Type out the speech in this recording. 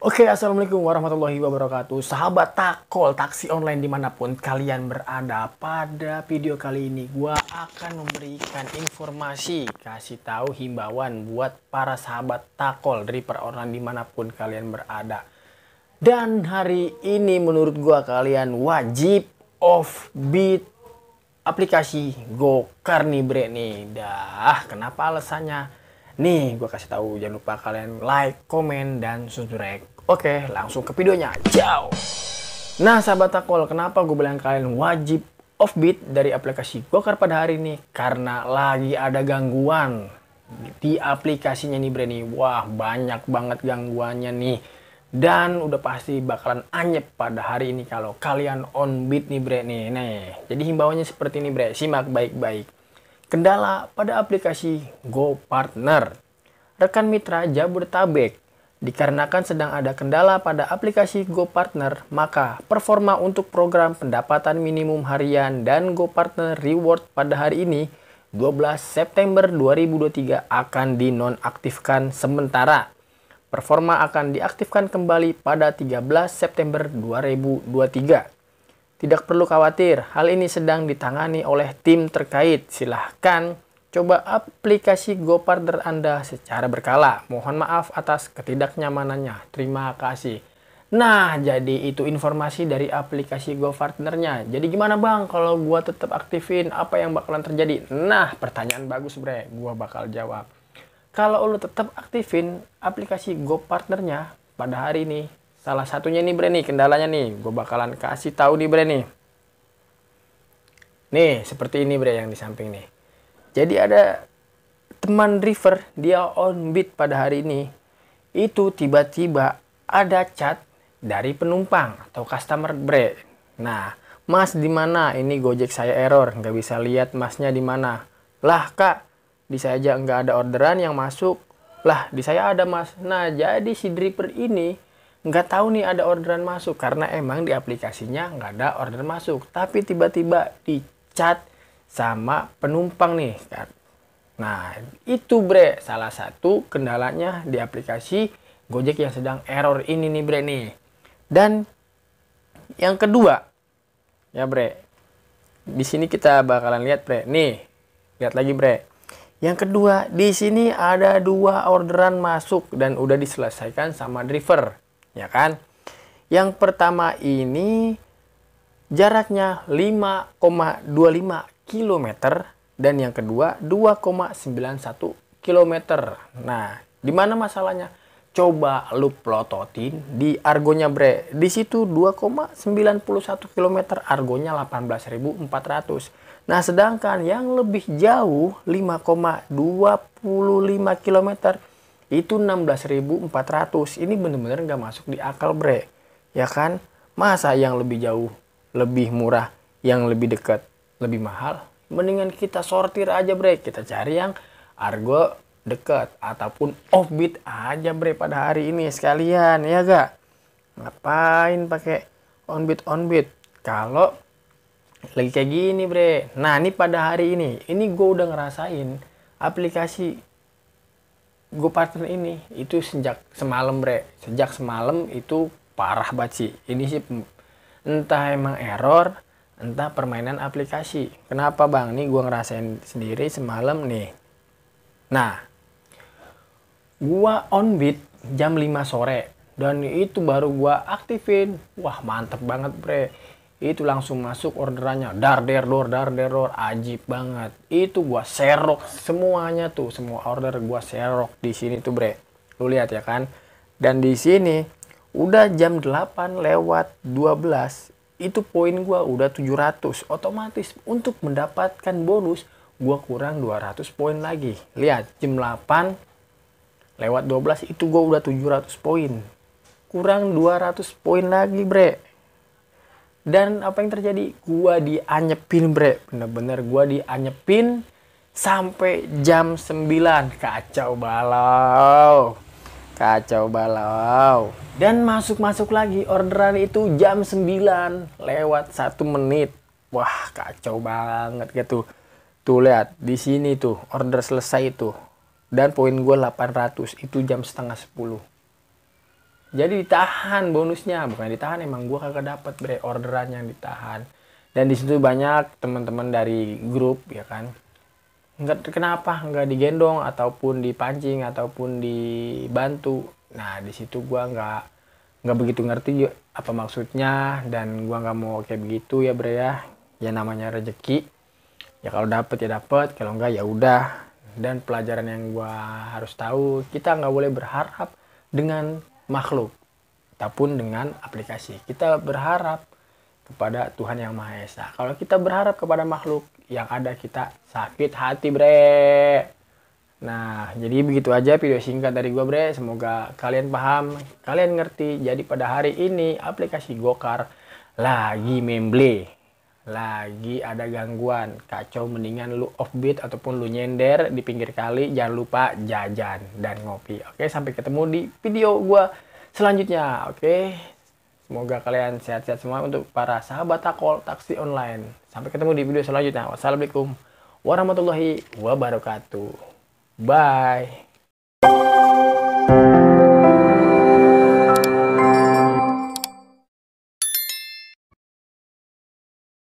Oke, assalamualaikum warahmatullahi wabarakatuh. Sahabat Takol, taksi online dimanapun kalian berada. Pada video kali ini, gua akan memberikan informasi, kasih tahu himbauan buat para sahabat Takol dari para orang dimanapun kalian berada. Dan hari ini menurut gua kalian wajib offbeat aplikasi Gokar nih bre nih. Dah, kenapa alasannya? Nih, gua kasih tahu. Jangan lupa kalian like, komen, dan subscribe. Oke, langsung ke videonya. Ciao. Nah, sahabat Takol, kenapa gue bilang kalian wajib offbeat dari aplikasi Gokar pada hari ini? Karena lagi ada gangguan di aplikasinya nih bre nih. Wah, banyak banget gangguannya nih. Dan udah pasti bakalan anyep pada hari ini kalau kalian on beat nih bre nih. Jadi himbauannya seperti ini bre, simak baik-baik. Kendala pada aplikasi GoPartner. Rekan mitra Jabodetabek, dikarenakan sedang ada kendala pada aplikasi GoPartner, maka performa untuk program pendapatan minimum harian dan GoPartner Reward pada hari ini 12 September 2023 akan dinonaktifkan sementara. Performa akan diaktifkan kembali pada 13 September 2023. Tidak perlu khawatir, hal ini sedang ditangani oleh tim terkait. Silahkan coba aplikasi GoPartner Anda secara berkala. Mohon maaf atas ketidaknyamanannya. Terima kasih. Nah, jadi itu informasi dari aplikasi GoPartnernya. Jadi gimana bang kalau gua tetap aktifin, apa yang bakalan terjadi? Nah, pertanyaan bagus bre, gua bakal jawab. Kalau lo tetap aktifin aplikasi GoPartnernya pada hari ini, salah satunya nih bre nih, kendalanya nih, gue bakalan kasih tahu nih bre nih. Nih, seperti ini bre yang di samping nih. Jadi ada teman driver, dia on beat pada hari ini. Itu tiba-tiba ada chat dari penumpang atau customer bre. Nah, mas di mana? Ini Gojek saya error, nggak bisa lihat masnya di mana. Lah kak, di saya aja nggak ada orderan yang masuk. Lah, di saya ada mas. Nah, jadi si driver ini nggak tahu nih ada orderan masuk karena emang di aplikasinya nggak ada order masuk. Tapi tiba-tiba di chat sama penumpang nih kan. Nah, itu bre salah satu kendalanya di aplikasi Gojek yang sedang error ini nih bre nih. Dan yang kedua ya bre, di sini kita bakalan lihat bre nih, lihat lagi bre. Yang kedua, di sini ada 2 orderan masuk dan udah diselesaikan sama driver, ya kan? Yang pertama ini jaraknya 5,25 km dan yang kedua 2,91 km. Nah, di mana masalahnya? Coba lu plototin di argonya bre. Di situ 2,91 km, argonya 18.400. Nah, sedangkan yang lebih jauh 5,25 km itu 16.400. Ini bener-bener nggak masuk di akal bre. Ya kan? Masa yang lebih jauh lebih murah, yang lebih dekat lebih mahal? Mendingan kita sortir aja bre. Kita cari yang argo dekat ataupun offbeat aja bre pada hari ini sekalian, ya gak? Ngapain pakai onbeat kalau lagi kayak gini bre. Nah, ini pada hari ini gue udah ngerasain aplikasi GoPartner ini itu sejak semalam bre. Sejak semalam itu parah banget sih. Ini sih entah emang error, entah permainan aplikasi. Kenapa bang? Nih gue ngerasain sendiri semalam nih. Nah, gua on beat jam 5 sore dan itu baru gua aktifin. Wah, mantep banget bre. Itu langsung masuk orderannya, dar der dor, ajib banget. Itu gua serok semuanya tuh, semua order gua serok di sini tuh bre. Lu lihat ya kan? Dan di sini udah jam 8 lewat 12, itu poin gua udah 700. Otomatis untuk mendapatkan bonus gua kurang 200 poin lagi. Lihat, jam 8 lewat 12 itu gue udah 700 poin. Kurang 200 poin lagi bre. Dan apa yang terjadi? Gue dianyepin bre. Bener-bener gue dianyepin sampai jam 9. Kacau balau. Kacau balau. Dan masuk-masuk lagi orderan itu jam 9 lewat 1 menit. Wah, kacau banget gitu. Tuh lihat di sini tuh order selesai tuh. Dan poin gue 800 itu jam setengah 10. Jadi ditahan bonusnya, bukan ditahan, emang gua kagak dapat bre, orderan yang ditahan. Dan di situ banyak teman-teman dari grup ya kan. Kenapa nggak digendong ataupun dipancing ataupun dibantu. Nah, di situ gua nggak begitu ngerti apa maksudnya, dan gua nggak mau kayak begitu ya bre ya. Ya namanya rezeki. Ya kalau dapet ya dapet, kalau enggak ya udah. Dan pelajaran yang gua harus tahu, kita nggak boleh berharap dengan makhluk ataupun dengan aplikasi. Kita berharap kepada Tuhan Yang Maha Esa. Kalau kita berharap kepada makhluk, yang ada kita sakit hati bre. Nah, jadi begitu aja video singkat dari gua bre. Semoga kalian paham, kalian ngerti. Jadi pada hari ini aplikasi Gokar lagi memble, lagi ada gangguan kacau. Mendingan lu offbeat ataupun lu nyender di pinggir kali. Jangan lupa jajan dan ngopi. Oke, sampai ketemu di video gua selanjutnya. Oke, semoga kalian sehat-sehat semua untuk para sahabat Takol taksi online. Sampai ketemu di video selanjutnya. Wassalamualaikum warahmatullahi wabarakatuh. Bye.